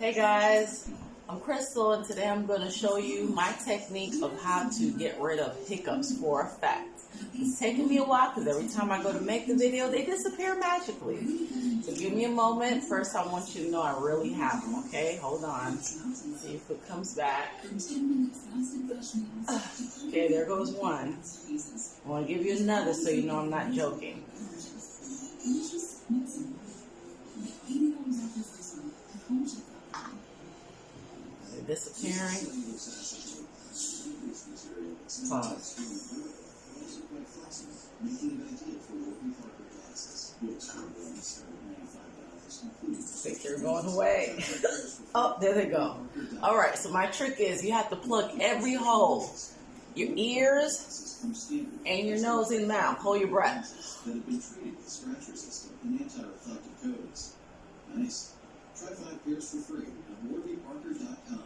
Hey guys, I'm Crystal and today I'm going to show you my technique of how to get rid of hiccups for a fact. It's taking me a while because every time I go to make the video, they disappear magically. So give me a moment. First, I want you to know I really have them, okay? Hold on. See if it comes back. Okay, there goes one. I want to give you another so you know I'm not joking. They're disappearing. Pause. I think they're going away. Oh, there they go. All right, so my trick is you have to plug every hole. Your ears and your nose and mouth. Hold your breath. Nice. Try 5 pairs for free at foryou.com.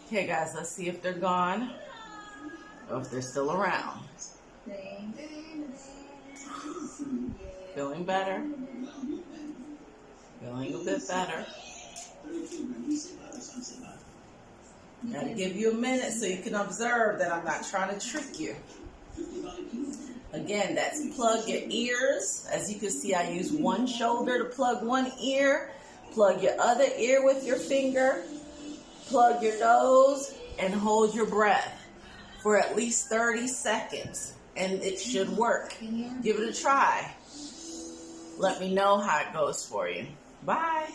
Okay, guys, let's see if they're gone or if they're still around. Feeling better? Feeling a bit better. Gotta give you a minute so you can observe that I'm not trying to trick you. Again, that's plug your ears. As you can see, I use one shoulder to plug one ear. Plug your other ear with your finger. Plug your nose and hold your breath for at least 30 seconds. And it should work. Give it a try. Let me know how it goes for you. Bye.